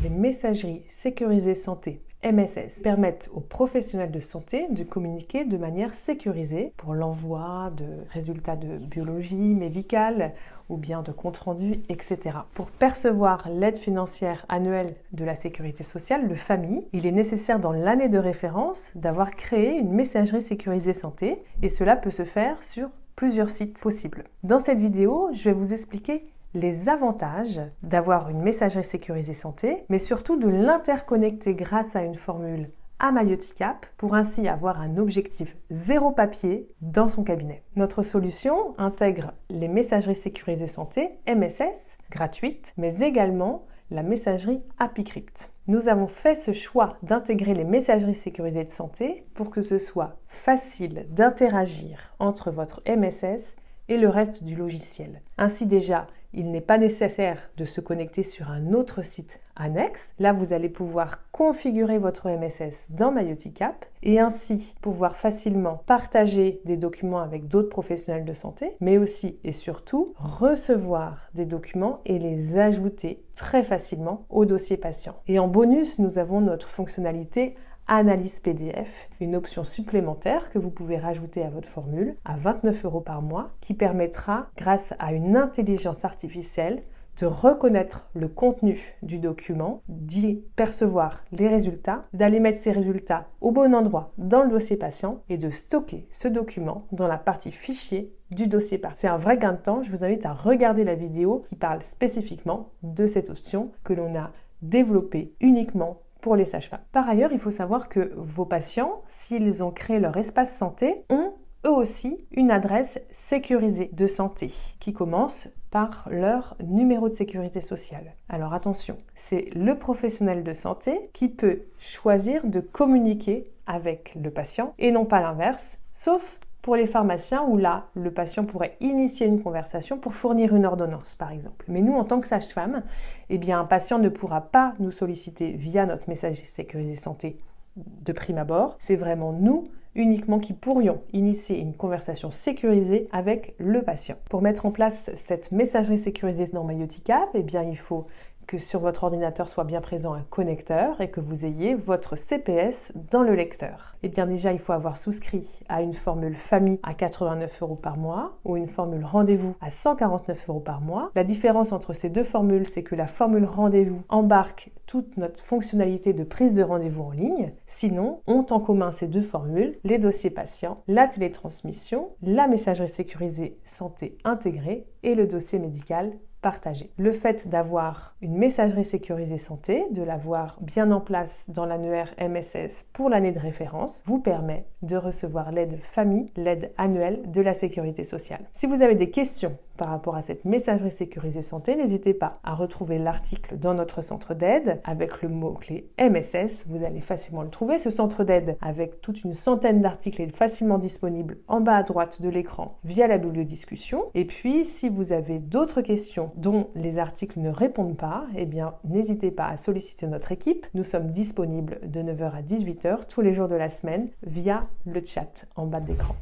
Les messageries sécurisées santé MSS permettent aux professionnels de santé de communiquer de manière sécurisée pour l'envoi de résultats de biologie médicale ou bien de comptes rendus, etc. Pour percevoir l'aide financière annuelle de la Sécurité sociale, le FAMI, il est nécessaire dans l'année de référence d'avoir créé une messagerie sécurisée santé et cela peut se faire sur plusieurs sites possibles. Dans cette vidéo, je vais vous expliquer les avantages d'avoir une messagerie sécurisée santé, mais surtout de l'interconnecter grâce à une formule Amayoticap pour ainsi avoir un objectif zéro papier dans son cabinet. Notre solution intègre les messageries sécurisées santé MSS gratuites, mais également la messagerie AppyCrypt. Nous avons fait ce choix d'intégrer les messageries sécurisées de santé pour que ce soit facile d'interagir entre votre MSS et le reste du logiciel. Ainsi déjà, il n'est pas nécessaire de se connecter sur un autre site annexe. Là, vous allez pouvoir configurer votre MSS dans Amayoticap et ainsi pouvoir facilement partager des documents avec d'autres professionnels de santé, mais aussi et surtout recevoir des documents et les ajouter très facilement au dossier patient. Et en bonus, nous avons notre fonctionnalité Analyse PDF, une option supplémentaire que vous pouvez rajouter à votre formule à 29 € par mois qui permettra, grâce à une intelligence artificielle, de reconnaître le contenu du document, d'y percevoir les résultats, d'aller mettre ces résultats au bon endroit dans le dossier patient et de stocker ce document dans la partie fichier du dossier patient. C'est un vrai gain de temps, je vous invite à regarder la vidéo qui parle spécifiquement de cette option que l'on a développée uniquement pour les sages-femmes. Par ailleurs, il faut savoir que vos patients, s'ils ont créé leur espace santé, ont eux aussi une adresse sécurisée de santé qui commence par leur numéro de sécurité sociale. Alors attention, c'est le professionnel de santé qui peut choisir de communiquer avec le patient et non pas l'inverse, sauf pour les pharmaciens où là, le patient pourrait initier une conversation pour fournir une ordonnance, par exemple. Mais nous, en tant que sage-femme, eh bien, un patient ne pourra pas nous solliciter via notre messagerie sécurisée santé de prime abord. C'est vraiment nous uniquement qui pourrions initier une conversation sécurisée avec le patient. Pour mettre en place cette messagerie sécurisée dans Amayoticap, eh bien, il faut que sur votre ordinateur soit bien présent un connecteur et que vous ayez votre CPS dans le lecteur. Et bien déjà, il faut avoir souscrit à une formule famille à 89 € par mois ou une formule rendez-vous à 149 € par mois. La différence entre ces deux formules, c'est que la formule rendez-vous embarque toute notre fonctionnalité de prise de rendez-vous en ligne. Sinon, ont en commun ces deux formules les dossiers patients, la télétransmission, la messagerie sécurisée santé intégrée et le dossier médical partagé. Le fait d'avoir une messagerie sécurisée santé, de l'avoir bien en place dans l'annuaire MSS pour l'année de référence, vous permet de recevoir l'aide famille, l'aide annuelle de la Sécurité sociale. Si vous avez des questions par rapport à cette messagerie sécurisée santé, n'hésitez pas à retrouver l'article dans notre centre d'aide avec le mot-clé MSS. Vous allez facilement le trouver. Ce centre d'aide avec toute une centaine d'articles est facilement disponible en bas à droite de l'écran via la bibliodiscussion. Et puis, si vous avez d'autres questions dont les articles ne répondent pas, eh bien, n'hésitez pas à solliciter notre équipe. Nous sommes disponibles de 9 h à 18 h tous les jours de la semaine via le chat en bas de l'écran.